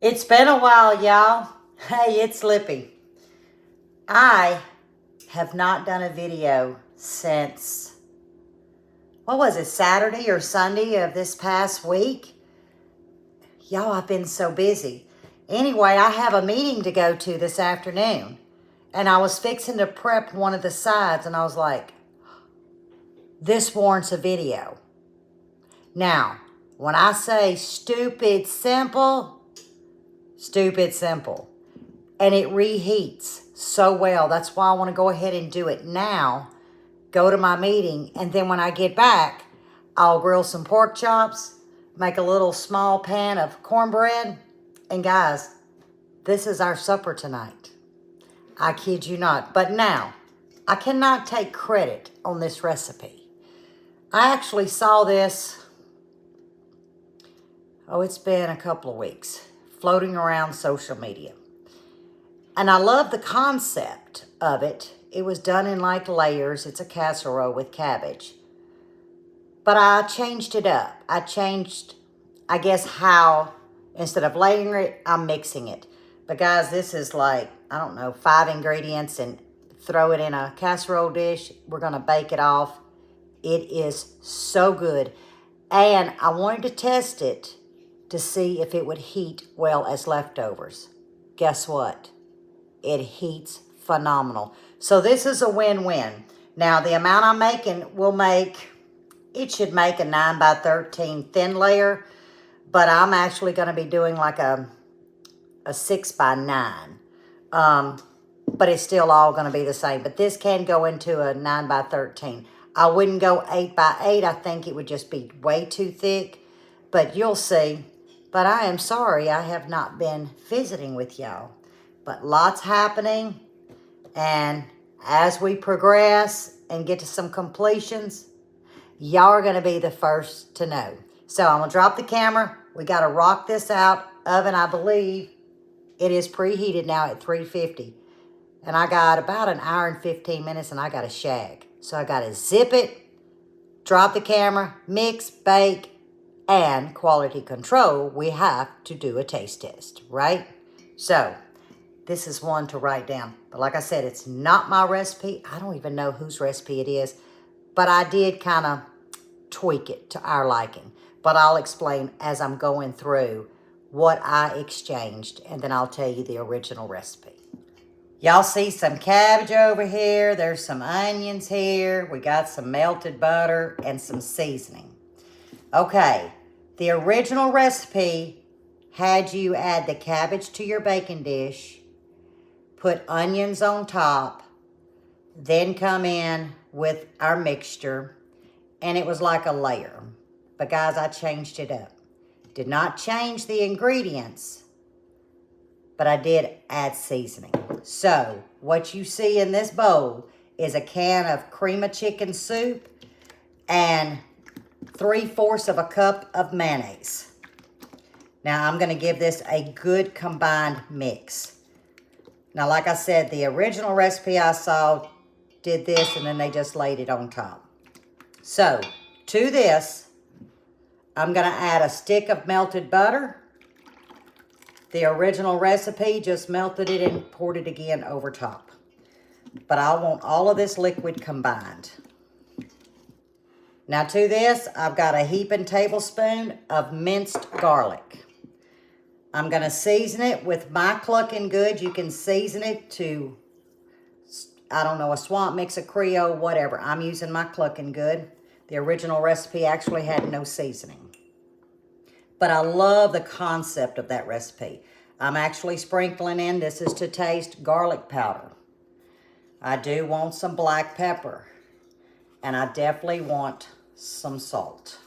It's been a while, y'all. Hey, it's Lippy. I have not done a video since, what was it, Saturday or Sunday of this past week? Y'all, I've been so busy. Anyway, I have a meeting to go to this afternoon, and I was fixing to prep one of the sides, and I was like, this warrants a video. Now, when I say stupid simple, and it reheats so well. That's why I want to go ahead and do it now. Go to my meeting, and then when I get back, I'll grill some pork chops, make a little small pan of cornbread, and guys, this is our supper tonight. I kid you not. But now, I cannot take credit on this recipe. I actually saw this, it's been a couple of weeks, floating around social media. And I love the concept of it. It was done in like layers. It's a casserole with cabbage. But I changed it up. I changed, I guess, how, instead of layering it, I'm mixing it. But guys, this is like, I don't know, 5 ingredients and throw it in a casserole dish. We're going to bake it off. It is so good. And I wanted to test it to see if it would heat well as leftovers. Guess what? It heats phenomenal. So this is a win-win. Now, the amount I'm making it should make a 9 by 13 thin layer, but I'm actually going to be doing like a 6 by 9. But it's still all going to be the same. But this can go into a 9 by 13. I wouldn't go 8 by 8. I think it would just be way too thick. But you'll see. But I am sorry I have not been visiting with y'all. But lots happening. And as we progress and get to some completions, y'all are going to be the first to know. So I'm going to drop the camera. We got to rock this out. Oven, I believe, it is preheated now at 350. And I got about an hour and 15 minutes and I got to shag. So I got to zip it, drop the camera, mix, bake, and quality control. We have to do a taste test, right? So this is one to write down. But like I said, it's not my recipe. I don't even know whose recipe it is. But I did kind of tweak it to our liking. But I'll explain as I'm going through what I exchanged. And then I'll tell you the original recipe. Y'all see some cabbage over here. There's some onions here. We got some melted butter and some seasoning. Okay, the original recipe had you add the cabbage to your baking dish, put onions on top, then come in with our mixture, and it was like a layer. But guys, I changed it up. Did not change the ingredients, but I did add seasoning. So, what you see in this bowl is a can of cream of chicken soup and 3/4 of a cup of mayonnaise. Now, I'm going to give this a good combined mix. Now, like I said, the original recipe I saw did this, and then they just laid it on top. So, to this, I'm going to add a stick of melted butter. The original recipe just melted it and poured it again over top. But I want all of this liquid combined. Now to this, I've got a heaping tablespoon of minced garlic. I'm going to season it with my clucking good. You can season it to, I don't know, a swamp mix, a Creole, whatever. I'm using my clucking good. The original recipe actually had no seasoning. But I love the concept of that recipe. I'm actually sprinkling in, this is to taste, garlic powder. I do want some black pepper. And I definitely want some salt.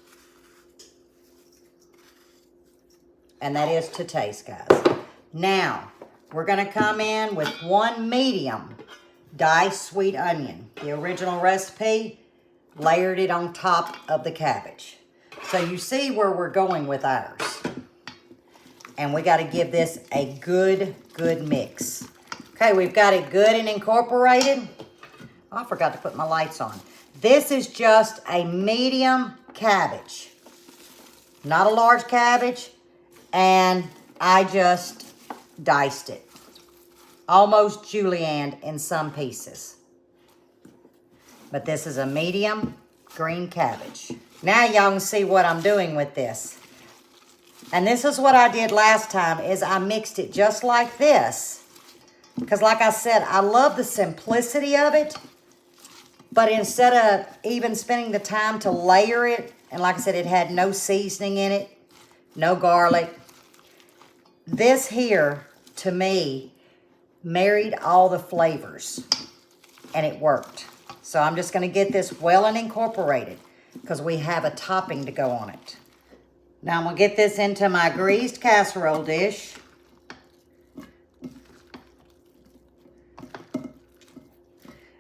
And that is to taste, guys. Now, we're going to come in with 1 medium diced sweet onion. The original recipe layered it on top of the cabbage. So you see where we're going with ours. And we got to give this a good mix. Okay, we've got it good and incorporated. Oh, I forgot to put my lights on. This is just a medium cabbage. Not a large cabbage. And I just diced it. Almost julienne in some pieces. But this is a medium green cabbage. Now y'all can see what I'm doing with this. And this is what I did last time, is I mixed it just like this. Because like I said, I love the simplicity of it. But instead of even spending the time to layer it, and like I said, it had no seasoning in it, no garlic. This here, to me, married all the flavors. And it worked. So I'm just going to get this well and incorporated because we have a topping to go on it. Now I'm going to get this into my greased casserole dish.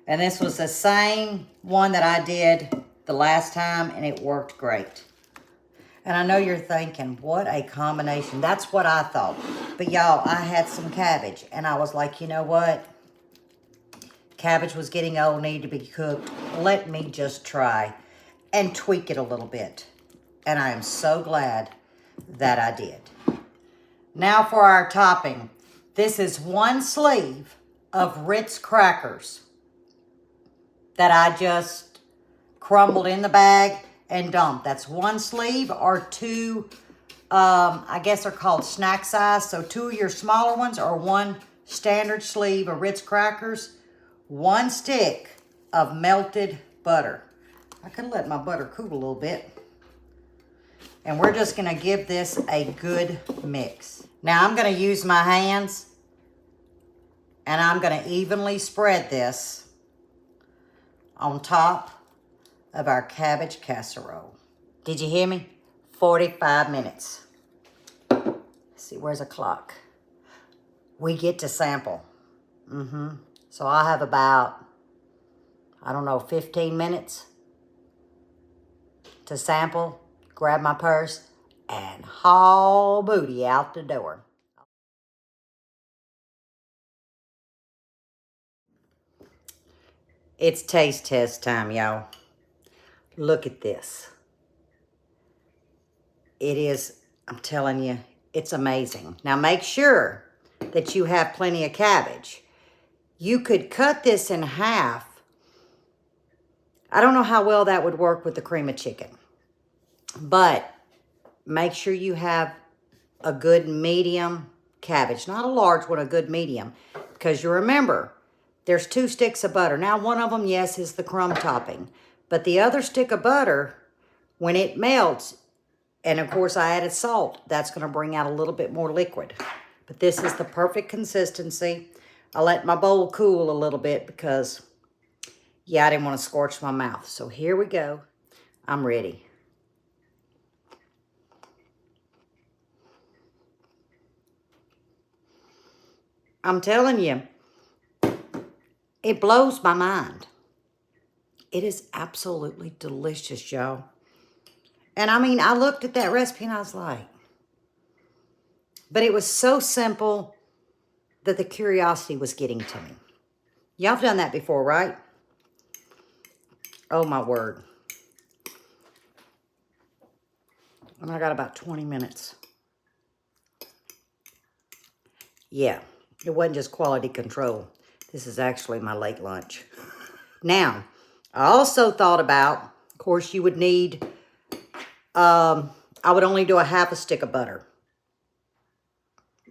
And this was the same one that I did the last time, and it worked great. And I know you're thinking, what a combination. That's what I thought. But y'all, I had some cabbage, and I was like, you know what? Cabbage was getting old, needed to be cooked. Let me just try and tweak it a little bit. And I am so glad that I did. Now for our topping. This is one sleeve of Ritz crackers that I just crumbled in the bag and dumped. That's one sleeve or two, I guess they're called snack size. So two of your smaller ones or one standard sleeve of Ritz crackers. One stick of melted butter. I could let my butter cool a little bit. And we're just going to give this a good mix. Now I'm going to use my hands and I'm going to evenly spread this on top of our cabbage casserole. Did you hear me? 45 minutes. Let's see, where's the clock? We get to sample. So I have about, I don't know, 15 minutes to sample, grab my purse, and haul booty out the door. It's taste test time, y'all. Look at this. It is, I'm telling you, it's amazing. Now make sure that you have plenty of cabbage. You could cut this in half. I don't know how well that would work with the cream of chicken. But make sure you have a good medium cabbage. Not a large one, a good medium. Because you remember, there's 2 sticks of butter. Now one of them, yes, is the crumb topping. But the other stick of butter, when it melts, and of course I added salt, that's going to bring out a little bit more liquid. But this is the perfect consistency. I let my bowl cool a little bit because, yeah, I didn't want to scorch my mouth. So here we go. I'm ready. I'm telling you, it blows my mind. It is absolutely delicious, y'all. And I mean, I looked at that recipe and I was like, but it was so simple that the curiosity was getting to me. Y'all have done that before, right? Oh, my word. And I got about 20 minutes. Yeah, it wasn't just quality control. This is actually my late lunch. Now, I also thought about, of course, you would need, I would only do a half a stick of butter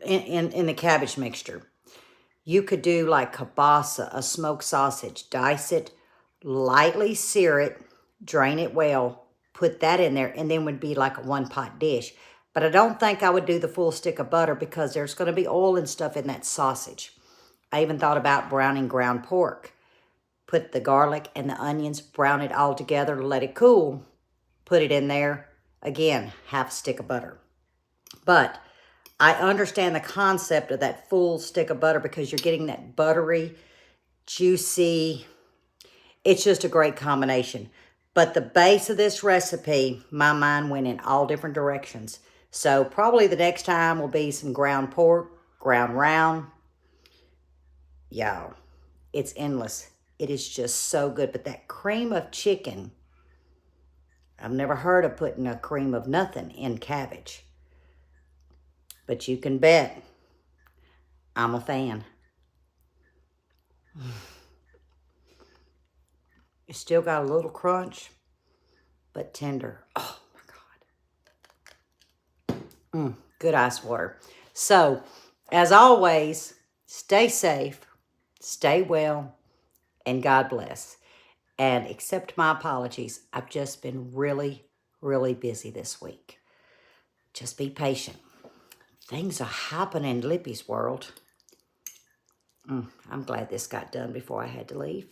in the cabbage mixture. You could do like kielbasa, a smoked sausage, dice it, lightly sear it, drain it well, put that in there, and then would be like a one-pot dish. But I don't think I would do the full stick of butter because there's going to be oil and stuff in that sausage. I even thought about browning ground pork. Put the garlic and the onions, brown it all together, let it cool, put it in there. Again, half a stick of butter. But I understand the concept of that full stick of butter because you're getting that buttery, juicy. It's just a great combination. But the base of this recipe, my mind went in all different directions. So probably the next time will be some ground pork, ground round. Y'all, it's endless. It is just so good. But that cream of chicken, I've never heard of putting a cream of nothing in cabbage. But you can bet I'm a fan. It's still got a little crunch, but tender. Oh, my God. Good ice water. So, as always, stay safe, stay well, and God bless. And accept my apologies. I've just been really, really busy this week. Just be patient. Things are happening in Lippy's world. I'm glad this got done before I had to leave.